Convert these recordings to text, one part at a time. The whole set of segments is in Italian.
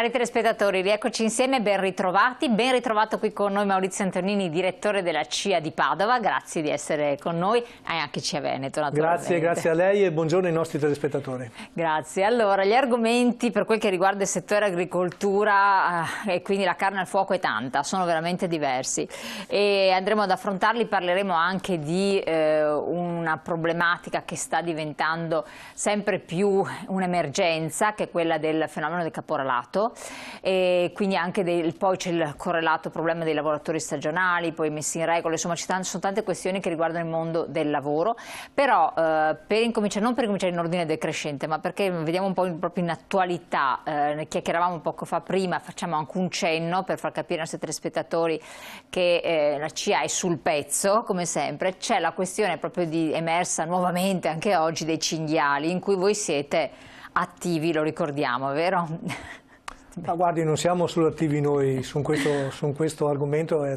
Cari telespettatori, rieccoci insieme, ben ritrovati, ben ritrovato qui con noi Maurizio Antonini, direttore della CIA di Padova, grazie di essere con noi e anche CIA Veneto naturalmente. Grazie a lei e buongiorno ai nostri telespettatori. Grazie, allora gli argomenti per quel che riguarda il settore agricoltura e quindi la carne al fuoco è tanta, sono veramente diversi e andremo ad affrontarli, parleremo anche di una problematica che sta diventando sempre più un'emergenza, che è quella del fenomeno del caporalato. E quindi anche poi c'è il correlato problema dei lavoratori stagionali, poi messi in regola, insomma sono tante questioni che riguardano il mondo del lavoro, però non per incominciare in ordine decrescente, ma perché vediamo un po' proprio in attualità, ne chiacchieravamo poco fa prima, facciamo anche un cenno per far capire ai nostri telespettatori che la CIA è sul pezzo, come sempre. C'è la questione proprio emersa nuovamente anche oggi dei cinghiali, in cui voi siete attivi, lo ricordiamo, vero? Ma guardi, non siamo solo attivi noi su questo argomento,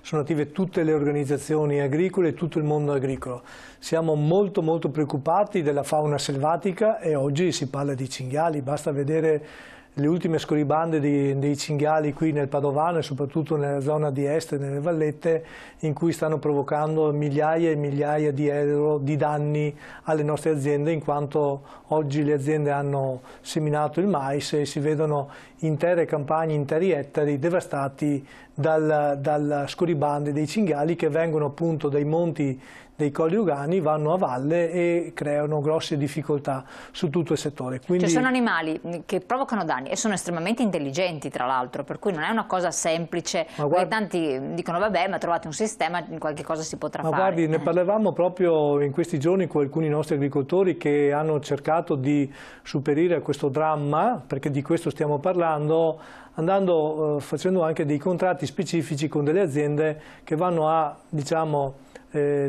sono attive tutte le organizzazioni agricole e tutto il mondo agricolo. Siamo molto preoccupati della fauna selvatica e oggi si parla di cinghiali, basta vedere le ultime scorribande dei cinghiali qui nel Padovano e soprattutto nella zona di est, nelle vallette, in cui stanno provocando migliaia e migliaia di euro di danni alle nostre aziende, in quanto oggi le aziende hanno seminato il mais e si vedono intere campagne, interi ettari devastati dalla scorribande dei cinghiali che vengono appunto dai monti dei colli ugani, vanno a valle e creano grosse difficoltà su tutto il settore. Quindi... Cioè sono animali che provocano danni e sono estremamente intelligenti tra l'altro, per cui non è una cosa semplice, perché tanti dicono vabbè ma trovate un sistema, qualche cosa si potrà fare. Guardi, ne parlavamo proprio in questi giorni con alcuni nostri agricoltori che hanno cercato di superare a questo dramma, perché di questo stiamo parlando, facendo anche dei contratti specifici con delle aziende che vanno a, diciamo,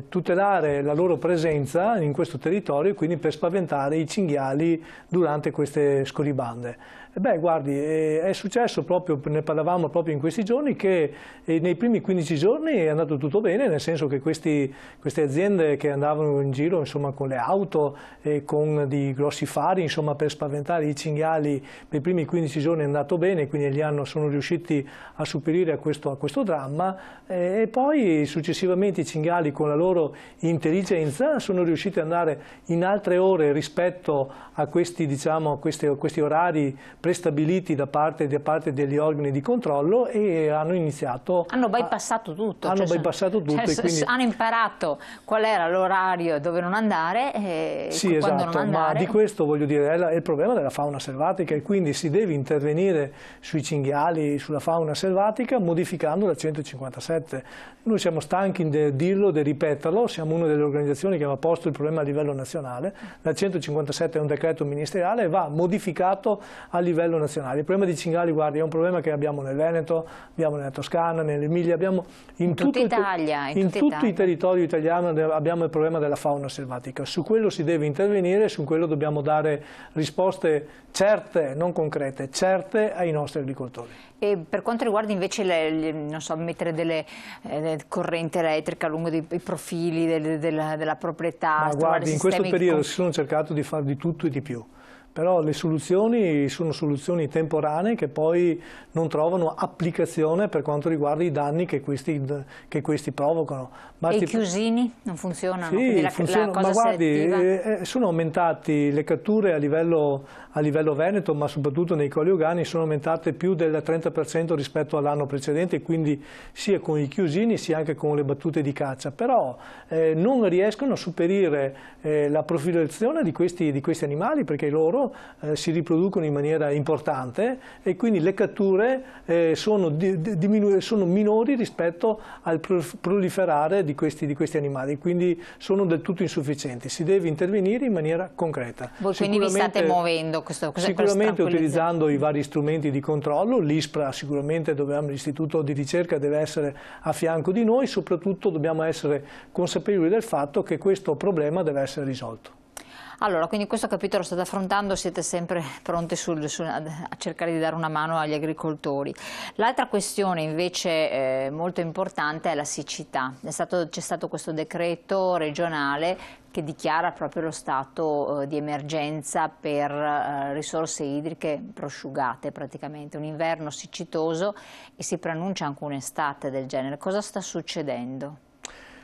tutelare la loro presenza in questo territorio, quindi per spaventare i cinghiali durante queste scorribande. Beh, guardi, è successo proprio, ne parlavamo proprio in questi giorni, che nei primi 15 giorni è andato tutto bene, nel senso che queste aziende che andavano in giro insomma, con le auto e con dei grossi fari insomma, per spaventare i cinghiali, per i primi 15 giorni è andato bene, quindi sono riusciti a superare a questo dramma e poi successivamente i cinghiali con la loro intelligenza sono riusciti ad andare in altre ore rispetto a questi, diciamo, questi orari prestabiliti da parte degli organi di controllo e hanno iniziato... Hanno bypassato tutto. Bypassato tutto. Cioè, e quindi... Hanno imparato qual era l'orario dove non andare e sì, quando esatto, non andare. Ma di questo voglio dire è il problema della fauna selvatica e quindi si deve intervenire sui cinghiali, sulla fauna selvatica modificando la 157. Noi siamo stanchi di dirlo, di ripeterlo, siamo una delle organizzazioni che ha posto il problema a livello nazionale. La 157 è un decreto ministeriale e va modificato a livello nazionale. Il problema dei cinghiali, guardi, è un problema che abbiamo nel Veneto, abbiamo nella Toscana, nell'Emilia, abbiamo in tutto il territorio italiano abbiamo il problema della fauna selvatica. Su quello si deve intervenire, su quello dobbiamo dare risposte certe, non concrete, certe ai nostri agricoltori. E per quanto riguarda invece non so, mettere delle corrente elettrica lungo i profili della proprietà? Ma guardi, in questo periodo si sono cercato di fare di tutto e di più. Però le soluzioni sono soluzioni temporanee che poi non trovano applicazione per quanto riguarda i danni che questi provocano. E i chiusini non funzionano? Sì, funzionano, ma guardi, sono aumentati le catture a livello veneto, ma soprattutto nei colli ugani sono aumentate più del 30% rispetto all'anno precedente, quindi sia con i chiusini sia anche con le battute di caccia. Però non riescono a superare la profilazione di questi animali perché loro si riproducono in maniera importante e quindi le catture sono minori rispetto al proliferare di questi animali, quindi sono del tutto insufficienti. Si deve intervenire in maniera concreta. Voi quindi vi state muovendo? Sicuramente utilizzando i vari strumenti di controllo, l'ISPRA sicuramente l'istituto di ricerca deve essere a fianco di noi, soprattutto dobbiamo essere consapevoli del fatto che questo problema deve essere risolto. Allora, quindi questo capitolo state affrontando, siete sempre pronti a cercare di dare una mano agli agricoltori. L'altra questione invece molto importante è la siccità. C'è stato questo decreto regionale che dichiara proprio lo stato di emergenza per risorse idriche prosciugate praticamente, un inverno siccitoso e si preannuncia anche un'estate del genere. Cosa sta succedendo?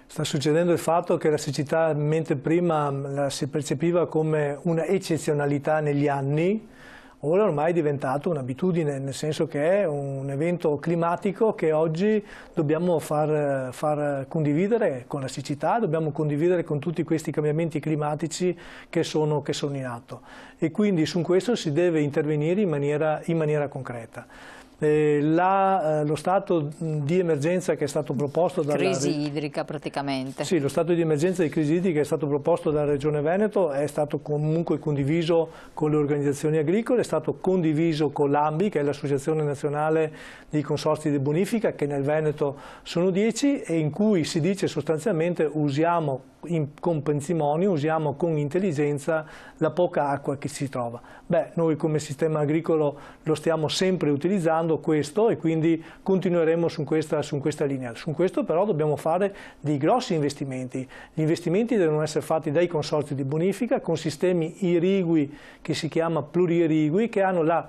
Sta succedendo il fatto che la siccità, mentre prima la si percepiva come una eccezionalità negli anni, ora ormai è diventato un'abitudine, nel senso che è un evento climatico che oggi dobbiamo far condividere con la siccità, dobbiamo condividere con tutti questi cambiamenti climatici che sono in atto. E quindi su questo si deve intervenire in maniera concreta. Lo stato di emergenza che è stato proposto dalla crisi idrica praticamente. Sì, lo stato di emergenza di crisi idrica che è stato proposto dalla Regione Veneto è stato comunque condiviso con le organizzazioni agricole, è stato condiviso con l'ANBI, che è l'Associazione Nazionale dei Consorzi di Bonifica, che nel Veneto sono 10 e in cui si dice sostanzialmente usiamo con parsimonia, usiamo con intelligenza la poca acqua che si trova. Beh, noi come sistema agricolo lo stiamo sempre utilizzando questo e quindi continueremo su questa linea. Su questo però dobbiamo fare dei grossi investimenti. Gli investimenti devono essere fatti dai consorzi di bonifica con sistemi irrigui che si chiama pluriirrigui, che hanno la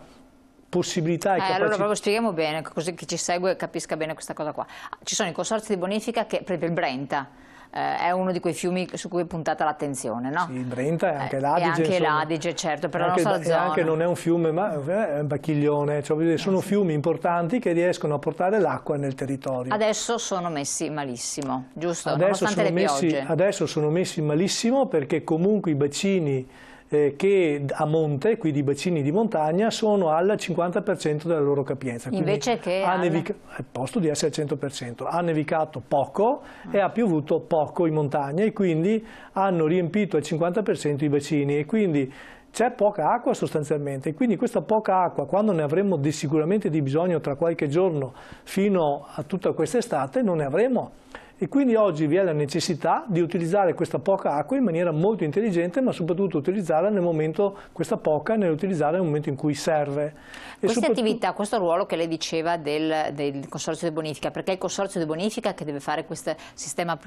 possibilità e capacità. Allora proprio spieghiamo bene, così chi ci segue capisca bene questa cosa qua. Ci sono i consorzi di bonifica che, per esempio il Brenta, è uno di quei fiumi su cui è puntata l'attenzione, no? Sì, il Brenta e anche l'Adige. E anche l'Adige, certo, per la nostra zona. E anche non è un fiume, ma è un bacchiglione, cioè sono fiumi importanti che riescono a portare l'acqua nel territorio. Adesso sono messi malissimo, giusto? Nonostante le piogge. Adesso sono messi malissimo perché comunque i bacini che a monte, quindi i bacini di montagna, sono al 50% della loro capienza. Invece che al posto di essere al 100%, ha nevicato poco e ha piovuto poco in montagna e quindi hanno riempito al 50% i bacini e quindi c'è poca acqua sostanzialmente, e quindi questa poca acqua, quando ne avremo sicuramente di bisogno tra qualche giorno fino a tutta quest'estate, non ne avremo. E quindi oggi vi è la necessità di utilizzare questa poca acqua in maniera molto intelligente, ma soprattutto utilizzarla nell'utilizzarla nel momento in cui serve. Queste attività, questo ruolo che lei diceva del consorzio di bonifica, perché è il consorzio di bonifica che deve fare questo sistema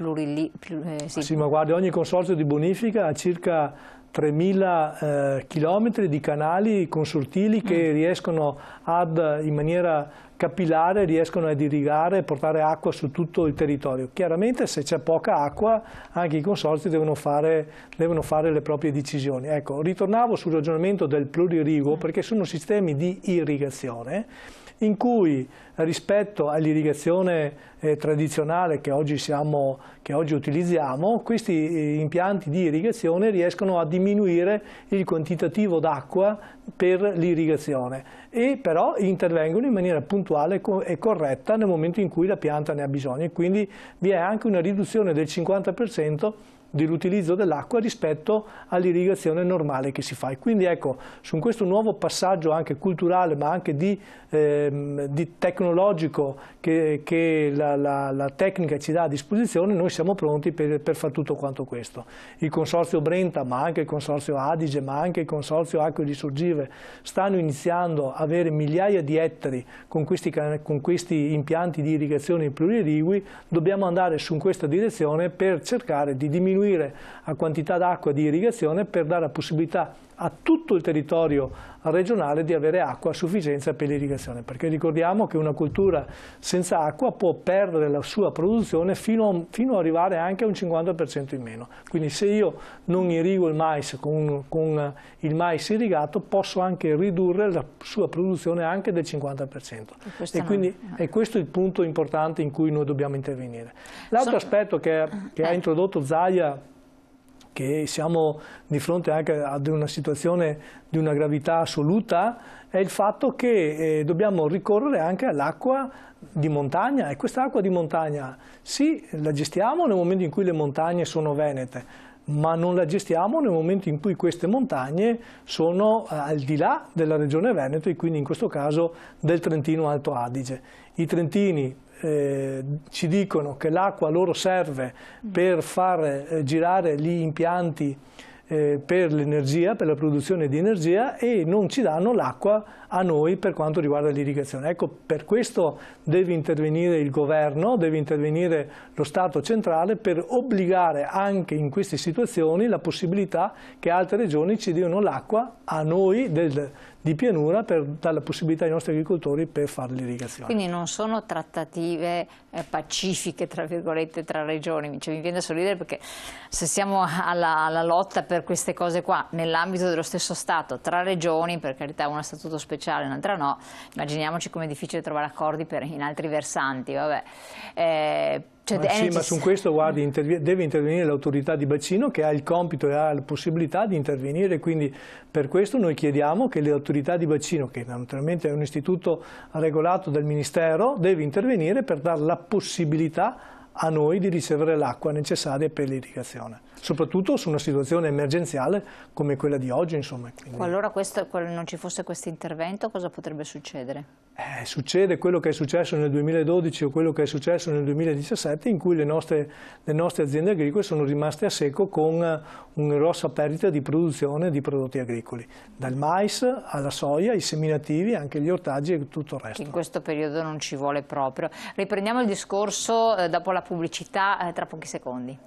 Sì, ma guardi, ogni consorzio di bonifica ha circa 3.000 chilometri di canali consortili che riescono in maniera capillare, riescono ad irrigare e portare acqua su tutto il territorio. Chiaramente se c'è poca acqua anche i consorzi devono fare le proprie decisioni. Ecco, ritornavo sul ragionamento del plurirrigo perché sono sistemi di irrigazione in cui rispetto all'irrigazione tradizionale che oggi utilizziamo, questi impianti di irrigazione riescono a diminuire il quantitativo d'acqua per l'irrigazione e però intervengono in maniera puntuale e corretta nel momento in cui la pianta ne ha bisogno e quindi vi è anche una riduzione del 50% dell'utilizzo dell'acqua rispetto all'irrigazione normale che si fa. E quindi ecco, su questo nuovo passaggio anche culturale ma anche di tecnologico che la tecnica ci dà a disposizione, noi siamo pronti per fare tutto quanto questo. Il consorzio Brenta, ma anche il consorzio Adige, ma anche il consorzio Acque Risorgive stanno iniziando a avere migliaia di ettari con questi impianti di irrigazione plurirrigui. Dobbiamo andare su questa direzione per cercare di diminuire la quantità d'acqua di irrigazione per dare la possibilità a tutto il territorio regionale di avere acqua a sufficienza per l'irrigazione, perché ricordiamo che una coltura senza acqua può perdere la sua produzione fino ad arrivare anche a un 50% in meno. Quindi se io non irrigo il mais con il mais irrigato posso anche ridurre la sua produzione anche del 50%. E quindi è questo il punto importante in cui noi dobbiamo intervenire. L'altro aspetto che ha introdotto Zaia, che siamo di fronte anche ad una situazione di una gravità assoluta, è il fatto che dobbiamo ricorrere anche all'acqua di montagna e questa acqua di montagna sì, la gestiamo nel momento in cui le montagne sono venete, ma non la gestiamo nel momento in cui queste montagne sono al di là della regione Veneto e quindi in questo caso del Trentino Alto Adige. I trentini ci dicono che l'acqua loro serve per far girare gli impianti per l'energia, per la produzione di energia, e non ci danno l'acqua a noi per quanto riguarda l'irrigazione. Ecco, per questo deve intervenire il governo, deve intervenire lo Stato centrale per obbligare anche in queste situazioni la possibilità che altre regioni ci diano l'acqua a noi di pianura per dare la possibilità ai nostri agricoltori per fare l'irrigazione. Quindi non sono trattative pacifiche, tra virgolette, tra regioni, cioè, mi viene da sorridere perché se siamo alla lotta per queste cose qua nell'ambito dello stesso Stato, tra regioni, per carità una a statuto speciale, un'altra no, immaginiamoci com'è difficile trovare accordi in altri versanti, vabbè. Ma su questo, guardi, deve intervenire l'autorità di bacino, che ha il compito e ha la possibilità di intervenire, quindi per questo noi chiediamo che le autorità di bacino, che naturalmente è un istituto regolato dal Ministero, deve intervenire per dare la possibilità a noi di ricevere l'acqua necessaria per l'irrigazione, soprattutto su una situazione emergenziale come quella di oggi, insomma. Quindi... Qualora non ci fosse questo intervento, cosa potrebbe succedere? Succede quello che è successo nel 2012 o quello che è successo nel 2017, in cui le nostre aziende agricole sono rimaste a secco con una grossa perdita di produzione di prodotti agricoli, dal mais alla soia, i seminativi, anche gli ortaggi e tutto il resto. In questo periodo non ci vuole proprio. Riprendiamo il discorso dopo la pubblicità tra pochi secondi.